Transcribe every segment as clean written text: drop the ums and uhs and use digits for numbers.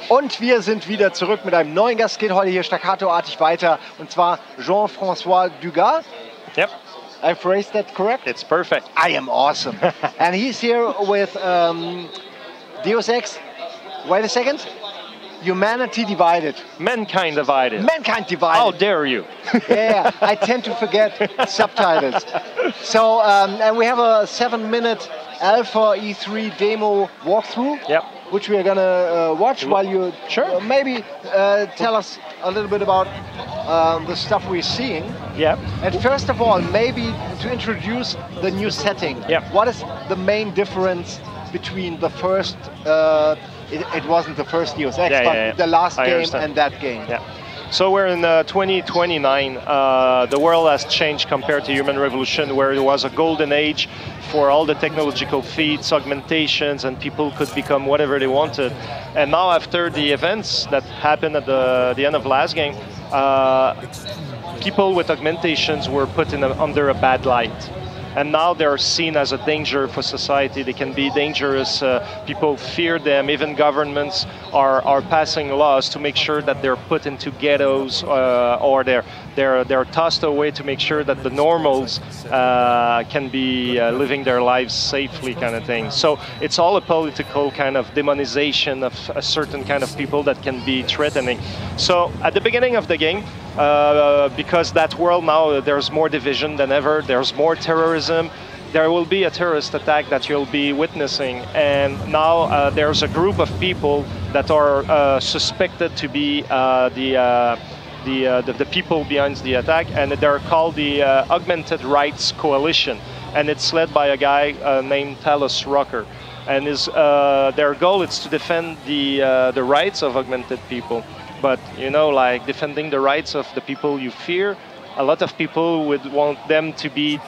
Und wir sind wieder zurück mit einem neuen Gast. Geht heute hier staccatoartig weiter. Und zwar Jean-François Dugas. Yep. I phrased that correct? It's perfect. I am awesome. And he's here with Deus Ex. Wait a second. Humanity Divided. Mankind Divided. Mankind Divided. How dare you? Yeah, I tend to forget subtitles. So, and we have a 7-minute Alpha E3 demo walkthrough. Yep. Which we are gonna watch while you maybe tell us a little bit about the stuff we're seeing. Yep. And first of all, maybe to introduce the new setting. Yep. What is the main difference between the first? It wasn't the first Deus Ex, but the last game and that game. Yeah. So we're in 2029. The world has changed compared to Human Revolution, where it was a golden age for all the technological feats, augmentations, and people could become whatever they wanted. And now, after the events that happened at the end of last game, people with augmentations were put under a bad light. And now they're seen as a danger for society. They can be dangerous. People fear them. Even governments are passing laws to make sure that they're put into ghettos or they're tossed away to make sure that the normals can be living their lives safely, kind of thing. So it's all a political kind of demonization of a certain kind of people that can be threatening. So at the beginning of the game, because that world now, there's more division than ever, there's more terrorism, there will be a terrorist attack that you'll be witnessing, and now there's a group of people that are suspected to be the people behind the attack, and they're called the Augmented Rights Coalition, and it's led by a guy named Talos Rucker, and their goal is to defend the rights of augmented people. But you know, like defending the rights of the people you fear, a lot of people would want them to be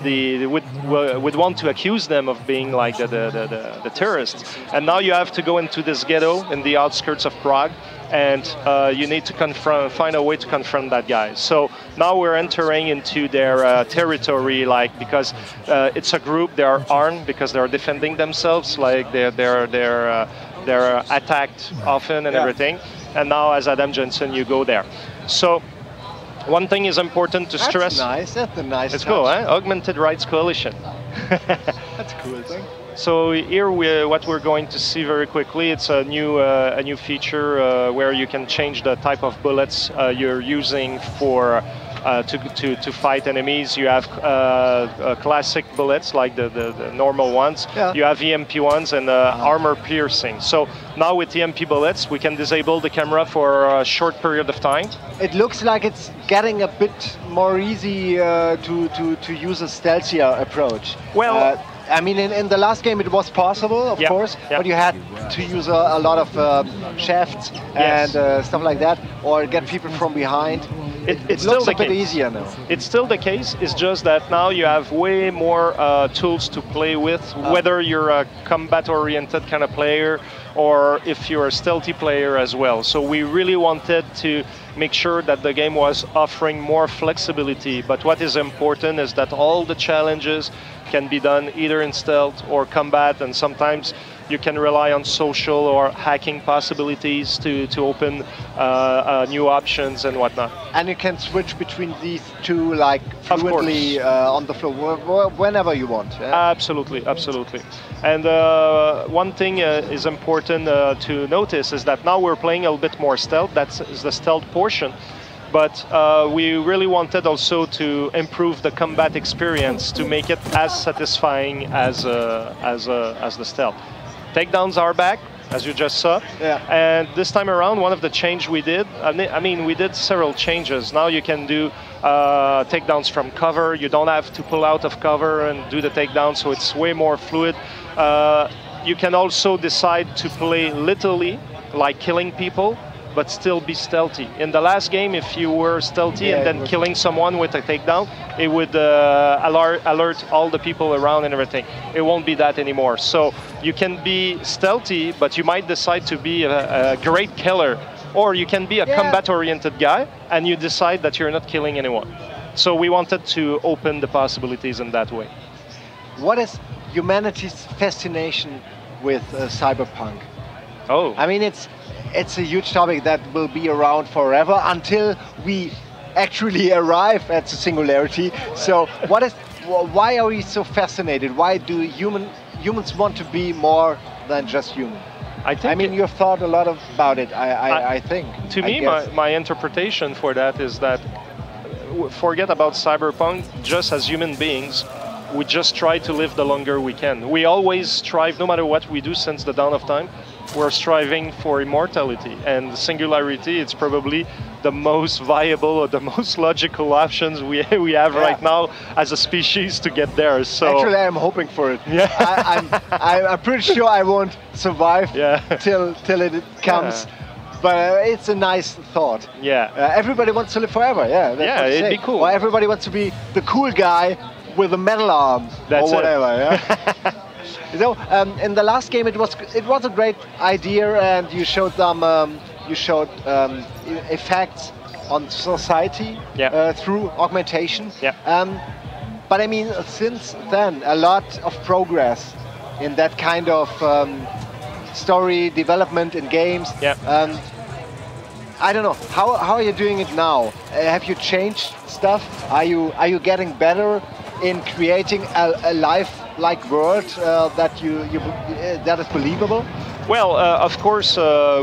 would want to accuse them of being like the terrorists. And now you have to go into this ghetto in the outskirts of Prague, and you need to find a way to confront that guy. So now we're entering into their territory, like because it's a group. They are armed because they are defending themselves, like they're attacked often and everything. And now, as Adam Johnson, you go there. So one thing is important to stress. That's nice. That's a nice. It's cool, eh? Augmented Rights Coalition. That's a cool thing. So here, what we're going to see very quickly, it's a new feature where you can change the type of bullets you're using for to fight enemies. You have classic bullets like the normal ones. Yeah. You have EMP ones and armor piercing. So now with EMP bullets, we can disable the camera for a short period of time. It looks like it's getting a bit more easy to use a stealthier approach. Well. I mean, in the last game it was possible, of course, but you had to use a lot of shafts and stuff like that, or get people from behind. It looks a bit easier now. It's still the case. It's just that now you have way more tools to play with, whether you're a combat-oriented kind of player or if you're a stealthy player as well. So we really wanted to make sure that the game was offering more flexibility. But what is important is that all the challenges can be done either in stealth or combat, and sometimes you can rely on social or hacking possibilities to open new options and whatnot. And you can switch between these two like fluently on the floor whenever you want. Yeah? Absolutely, absolutely. And one thing is important to notice is that now we're playing a little bit more stealth. That's the stealth portion. But we really wanted also to improve the combat experience to make it as satisfying as the stealth. Takedowns are back, as you just saw. Yeah. And this time around, one of the changes we did, I mean, we did several changes. Now you can do takedowns from cover. You don't have to pull out of cover and do the takedown, so it's way more fluid. You can also decide to play literally, like killing people, but still be stealthy. In the last game, if you were stealthy and then killing someone with a takedown, it would alert all the people around and everything. It won't be that anymore. So you can be stealthy, but you might decide to be a great killer, or you can be a combat-oriented guy and you decide that you're not killing anyone. So we wanted to open the possibilities in that way. What is humanity's fascination with cyberpunk? Oh. I mean, it's it's a huge topic that will be around forever until we actually arrive at the singularity. So why are we so fascinated? Why do humans want to be more than just human? I mean, you've thought a lot about it, I think. To me, my interpretation for that is that forget about cyberpunk, just as human beings, we just try to live the longer we can. We always strive, no matter what we do since the dawn of time, we're striving for immortality. And singularity, it's probably the most viable or the most logical options we have right now as a species to get there. So actually, I'm hoping for it. Yeah. I'm pretty sure I won't survive till it comes. But it's a nice thought. Yeah. Everybody wants to live forever. Yeah. Yeah, it'd be cool. Or everybody wants to be the cool guy with a metal arm or whatever. Yeah. So in the last game, it was a great idea, and you showed them effects on society through augmentation. Yeah. But I mean, since then, a lot of progress in that kind of story development in games. Yeah. I don't know. How are you doing it now? Have you changed stuff? Are you getting better in creating a life-like world that is believable? Well, of course,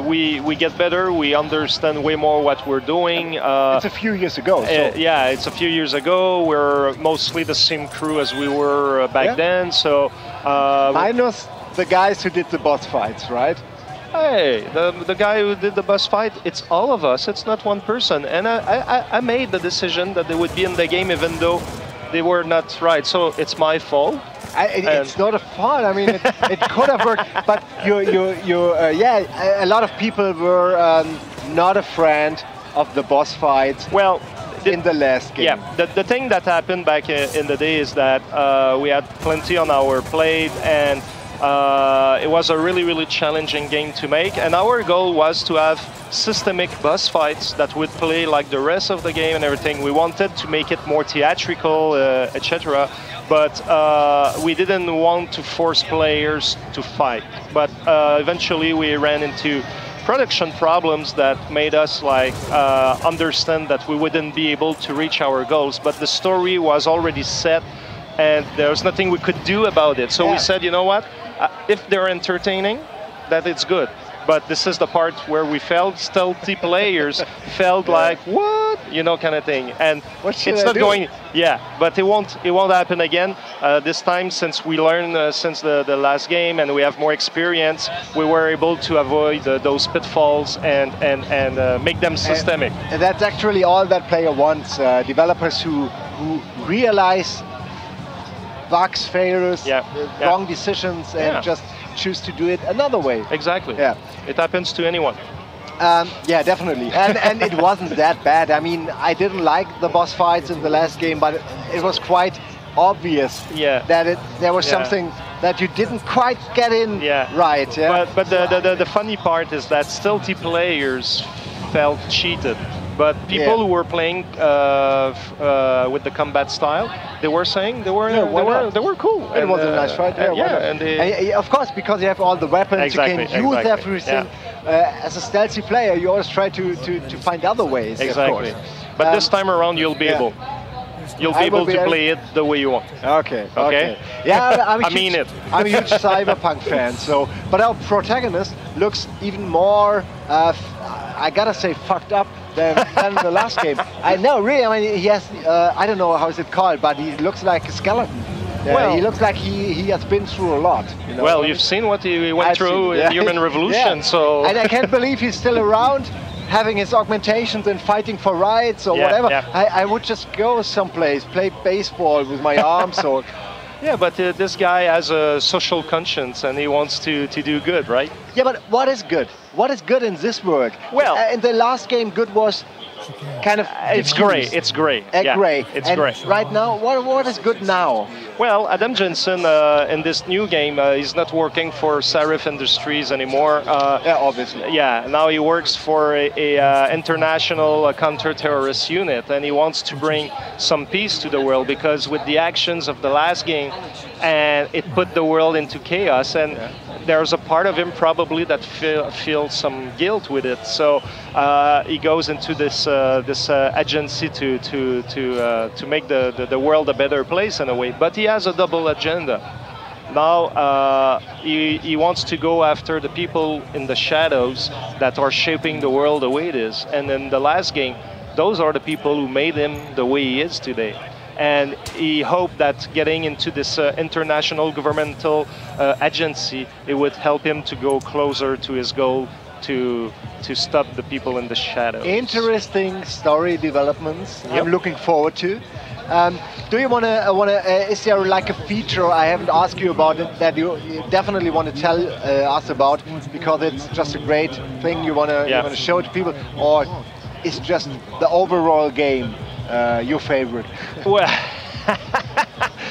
we get better. We understand way more what we're doing. It's a few years ago. So. Yeah, it's a few years ago. We're mostly the same crew as we were back then. So minus the guys who did the boss fights, right? Hey, the guy who did the boss fight, it's all of us. It's not one person. And I made the decision that they would be in the game even though they were not right. So it's my fault. It's not a fault. I mean, it could have worked. But a lot of people were not a friend of the boss fights. Well, in the last game. Yeah, the thing that happened back in the day is that we had plenty on our plate, and it was a really challenging game to make, and our goal was to have systemic boss fights that would play like the rest of the game and everything. We wanted to make it more theatrical, etc. But we didn't want to force players to fight. But eventually we ran into production problems that made us understand that we wouldn't be able to reach our goals. But the story was already set, and there was nothing we could do about it. So we said, you know what? If they're entertaining, that it's good. But this is the part where we felt stealthy players felt like, what? You know, kind of thing. And it's not going, but it won't happen again. This time, since we learned since the last game and we have more experience, we were able to avoid those pitfalls and make them systemic. And that's actually all that player wants. Developers who realize bugs, failures, wrong decisions, and just choose to do it another way. Exactly. Yeah. It happens to anyone. Yeah, definitely. And it wasn't that bad. I mean, I didn't like the boss fights in the last game, but it was quite obvious that there was something that you didn't quite get in right. Yeah. But the funny part is that stealthy players felt cheated. But people who were playing with the combat style, they were saying they were cool. It was a nice fight. Of course, because you have all the weapons, you can use everything. As a stealthy player, you always try to find other ways. Exactly. Of course. But this time around, you'll be able. You'll be able to play it the way you want. Okay. Yeah, I mean it. I'm a huge cyberpunk fan. So, but our protagonist looks even more, I gotta say, fucked up than the last game. I know, really. I mean, he has. I don't know how is it called, but he looks like a skeleton. Well, he looks like he has been through a lot. You know? Well, you've seen what he went through in Human Revolution, so. And I can't believe he's still around, having his augmentations and fighting for rights or whatever. I would just go someplace, play baseball with my arms or. Yeah, but this guy has a social conscience and he wants to do good, right? Yeah, but what is good? What is good in this world? Well, in the last game, good was kind of it's grey. It's grey. Grey. It's grey. Right now, what is good now? Well, Adam Jensen in this new game, he's not working for Serif Industries anymore. Obviously. Yeah, now he works for a international counter-terrorist unit, and he wants to bring some peace to the world because with the actions of the last game, and it put the world into chaos. And there's a part of him probably that feels some guilt with it. So he goes into this agency to make the world a better place in a way. But he has a double agenda. Now he wants to go after the people in the shadows that are shaping the world the way it is. And in the last game, those are the people who made him the way he is today. And he hoped that getting into this international governmental agency, it would help him to go closer to his goal to stop the people in the shadows. Interesting story developments. Yep. I'm looking forward to. Do you want to? Is there like a feature I haven't asked you about it that you definitely want to tell us about because it's just a great thing you want to show to people, or is just the overall game your favorite? Well,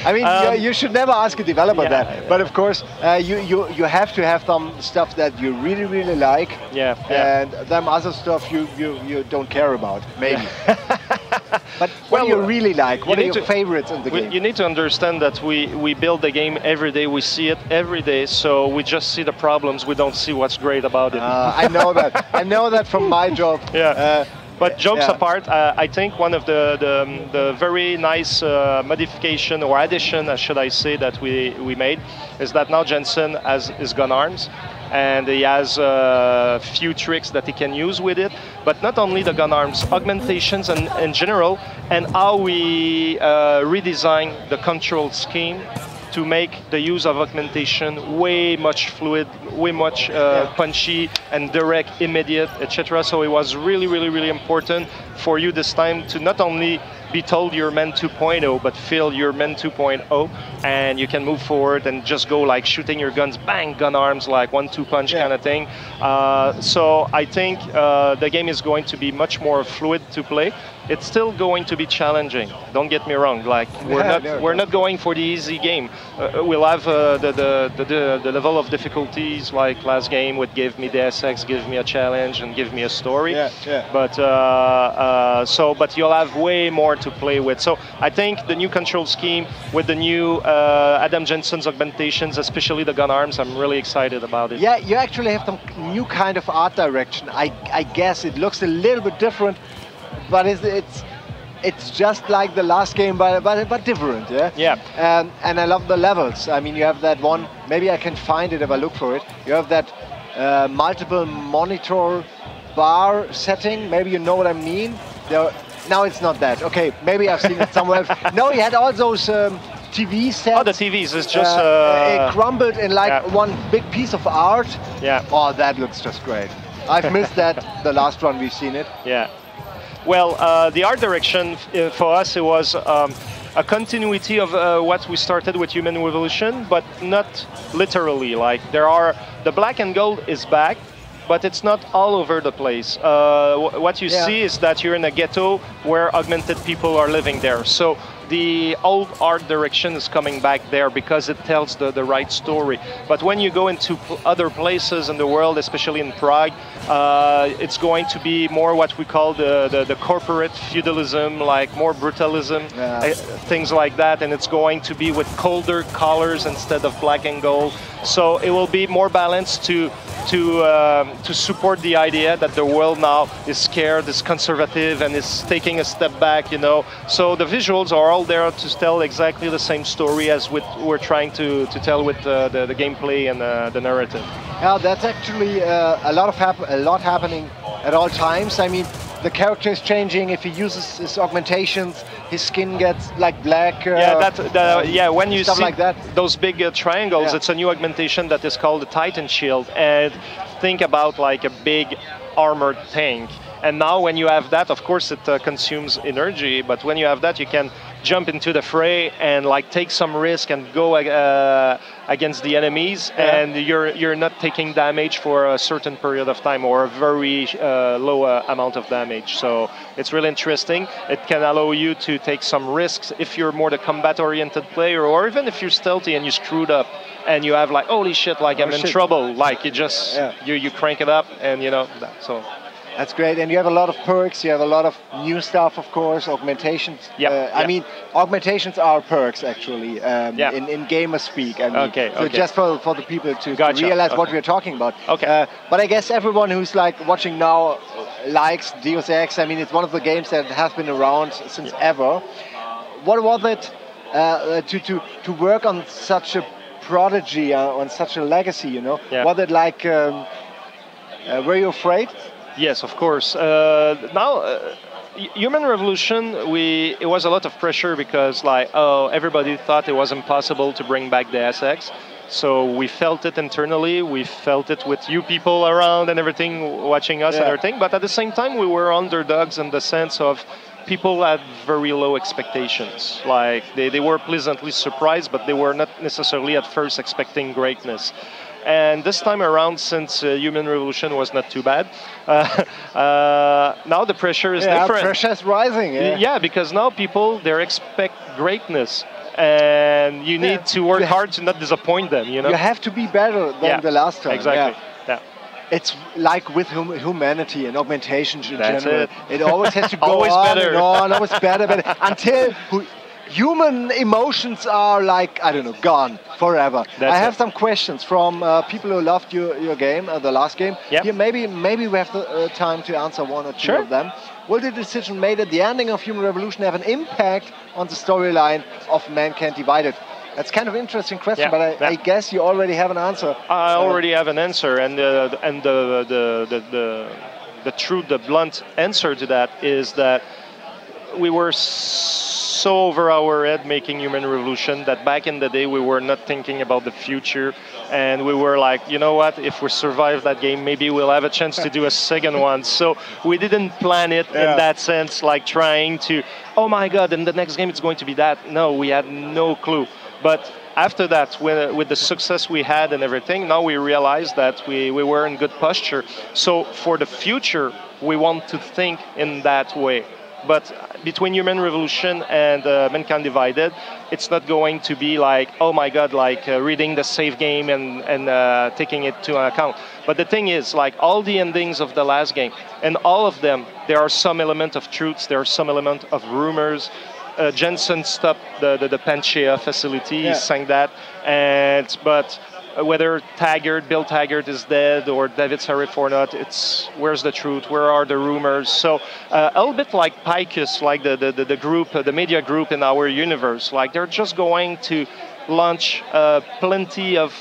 I mean, you should never ask a developer that, but of course, you have to have some stuff that you really like, and them other stuff you don't care about, maybe. But what do you really like? What are your favorites in the game? You need to understand that we build the game every day, we see it every day, so we just see the problems, we don't see what's great about it. I know that. I know that from my job. Yeah. But jokes apart, I think one of the very nice modification or addition, should I say, that we made is that now Jensen has his gun arms, and he has a few tricks that he can use with it. But not only the gun arms, augmentations in general, and how we redesign the control scheme to make the use of augmentation way much fluid, way much punchy and direct, immediate, etc. So it was really important for you this time to not only be told you're Men 2.0, but feel you're Men 2.0, and you can move forward and just go like shooting your guns, bang, gun arms, like 1-2 punch kind of thing. So I think the game is going to be much more fluid to play. It's still going to be challenging. Don't get me wrong. Like we're not going for the easy game. We'll have the level of difficulties like last game, with give me the SX, give me a challenge, and give me a story. But but you'll have way more to play with. So I think the new control scheme with the new Adam Jensen's augmentations, especially the gun arms, I'm really excited about it. Yeah, you actually have some new kind of art direction. I guess it looks a little bit different, but it's just like the last game, but different, and I love the levels. I mean, you have that one, maybe I can find it if I look for it. You have that multiple monitor bar setting, maybe you know what I mean. Now it's not that. Okay, maybe I've seen it somewhere else. No, you had all those TV sets. Oh, the TVs is just... it crumbled in like one big piece of art. Yeah. Oh, that looks just great. I've missed that, the last one we've seen it. Yeah. Well, the art direction for us, it was a continuity of what we started with Human Revolution, but not literally. Like the black and gold is back, but it's not all over the place. What you see is that you're in a ghetto where augmented people are living there. So the old art direction is coming back there because it tells the right story. But when you go into other places in the world, especially in Prague, it's going to be more what we call the corporate feudalism, like more brutalism, things like that. And it's going to be with colder colors instead of black and gold. So it will be more balanced to support the idea that the world now is scared, is conservative, and is taking a step back, you know. So the visuals are all there to tell exactly the same story as we're trying to tell with the gameplay and the narrative. Yeah, that's actually a lot happening at all times. I mean, the character is changing. If he uses his augmentations, his skin gets like black. When you see like that, those big triangles, it's a new augmentation that is called the Titan Shield. And think about like a big armored tank. And now when you have that, of course it consumes energy, but when you have that, you can jump into the fray and like take some risk and go against the enemies, and you're not taking damage for a certain period of time or a very low amount of damage. So it's really interesting. It can allow you to take some risks if you're more the combat-oriented player, or even if you're stealthy and you screwed up and you have like, holy shit, like I'm in trouble. Like you just you crank it up, and you know that. So. That's great, and you have a lot of perks. You have a lot of new stuff, of course. Augmentations. I mean, augmentations are perks actually. In gamer speak. I mean, so just for the people to realize what we're talking about. But I guess everyone who's like watching now likes Deus Ex. I mean, it's one of the games that has been around since ever. What was it to work on such a prodigy, on such a legacy? You know, was it like? Were you afraid? Yes, of course. Human Revolution, it was a lot of pressure because everybody thought it was impossible to bring back the SX. So we felt it internally, we felt it with you people around and everything, watching us and everything. But at the same time, we were underdogs in the sense of people had very low expectations. Like they were pleasantly surprised, but they were not necessarily at first expecting greatness. And this time around, since Human Revolution was not too bad, now the pressure is different. Pressure is rising. Yeah, because now people, they expect greatness. And you need to work hard to not disappoint them, you know? You have to be better than the last time. Exactly. Yeah. It's like with humanity and augmentation in general. It. It always has to go always on better. and on, always better, until human emotions are like, I don't know, gone forever. I have some questions from people who loved your game, the last game. Here, maybe we have the time to answer one or two of them. Will the decision made at the ending of Human Revolution have an impact on the storyline of Mankind Divided? That's kind of an interesting question, but I guess you already have an answer. I already have an answer, and the truth, the blunt answer to that is that we were so over our head making Human Revolution that back in the day we were not thinking about the future, and we were like, you know what, if we survive that game, maybe we'll have a chance to do a second one. So we didn't plan it in that sense, like trying to, oh my god, in the next game it's going to be that. No, we had no clue. But after that, with the success we had and everything, now we realize that we were in good posture. So for the future, we want to think in that way. But between Human Revolution and Mankind Divided, it's not going to be like, oh my god, like reading the save game and taking it to account. But the thing is, like all the endings of the last game, and all of them, there are some element of truths, there are some element of rumors. Jensen stopped the Panchea facility, he sang that, but whether Bill Taggart is dead or David Sarif or not, it's where's the truth, where are the rumors? So a little bit like Picus, like the group, the media group in our universe, like they're just going to launch plenty of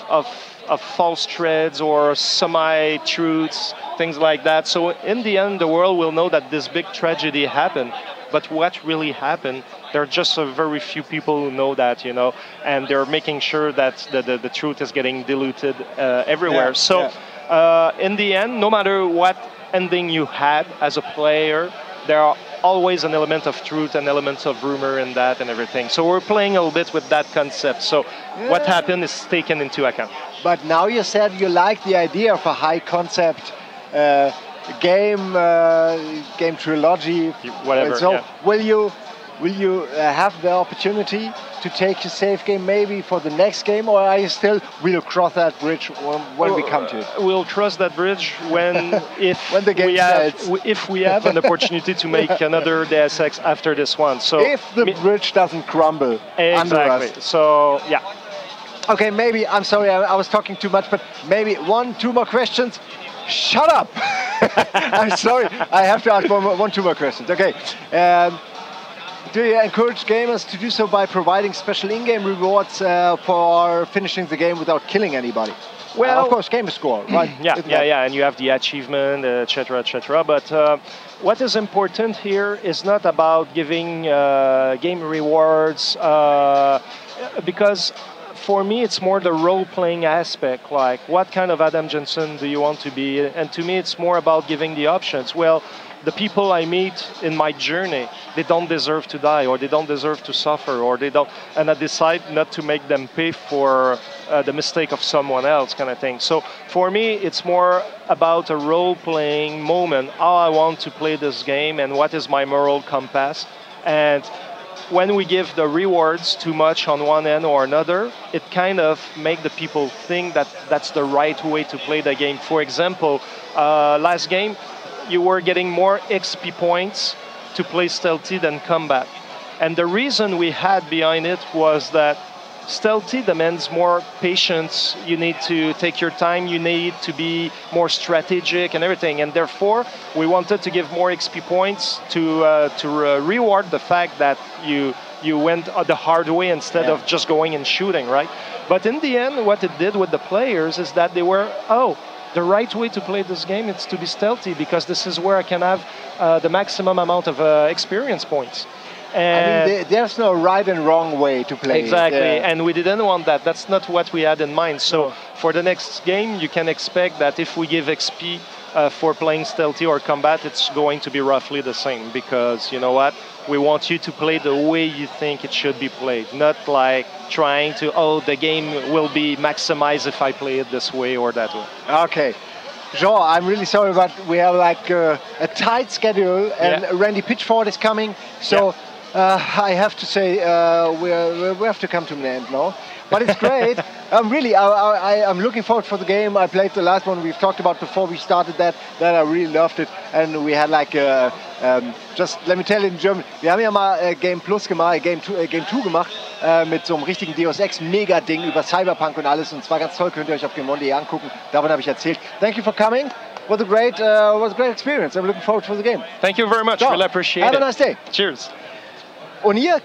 false threads or semi-truths, things like that. So in the end, the world will know that this big tragedy happened. But what really happened, there are just a very few people who know that, you know, and they're making sure that the truth is getting diluted everywhere. In the end, no matter what ending you had as a player, there are always an element of truth and elements of rumor in that and everything. So we're playing a little bit with that concept. So what happened is taken into account. But now you said you like the idea of a high concept game trilogy, whatever. So will you have the opportunity to take your save game maybe for the next game, or are you still, we'll cross that bridge when we come to it? We'll cross that bridge when the game if we have an opportunity to make another Deus Ex after this one. So if the bridge doesn't crumble under us. So okay, maybe, I'm sorry, I was talking too much, but maybe 2 more questions. Shut up! I'm sorry, I have to ask two more questions. Okay. Do you encourage gamers to do so by providing special in-game rewards for finishing the game without killing anybody? Well, of course, game score, right? Yeah, and you have the achievement, etc., etc. But what is important here is not about giving game rewards, because for me, it's more the role-playing aspect, like what kind of Adam Jensen do you want to be? And to me, it's more about giving the options. Well, the people I meet in my journey, they don't deserve to die, or they don't deserve to suffer, or they don't, and I decide not to make them pay for the mistake of someone else, kind of thing. So for me, it's more about a role-playing moment, how I want to play this game, and what is my moral compass. And when we give the rewards too much on one end or another, it kind of make the people think that that's the right way to play the game. For example, last game, you were getting more XP points to play stealthy than combat. And the reason we had behind it was that stealthy demands more patience. You need to take your time, you need to be more strategic and everything. And therefore, we wanted to give more XP points to reward the fact that you went the hard way instead of just going and shooting, right? But in the end, what it did with the players is that they were, the right way to play this game is to be stealthy, because this is where I can have the maximum amount of experience points. And I mean, there's no right and wrong way to play. Exactly, and we didn't want that. That's not what we had in mind. So for the next game, you can expect that if we give XP for playing stealthy or combat, it's going to be roughly the same, because you know what? We want you to play the way you think it should be played, not like trying to, the game will be maximized if I play it this way or that way. Okay. Jean, I'm really sorry, but we have like a tight schedule, and Randy Pitchford is coming, so I have to say we have to come to an end now. But it's great. I'm looking forward for the game. I played the last one we've talked about before we started that I really loved it. And we had like, just let me tell you in German, wir haben ja mal Game Plus gemacht, Game 2 gemacht, mit so einem richtigen Deus Ex Mega-Ding über Cyberpunk und alles. Und zwar ganz toll, könnt ihr euch auf gesamte angucken. Davon habe ich erzählt. Thank you for coming. Was a great experience. I'm looking forward for the game. Thank you very much. So, we'll appreciate it. Have a nice day. Cheers. Und hier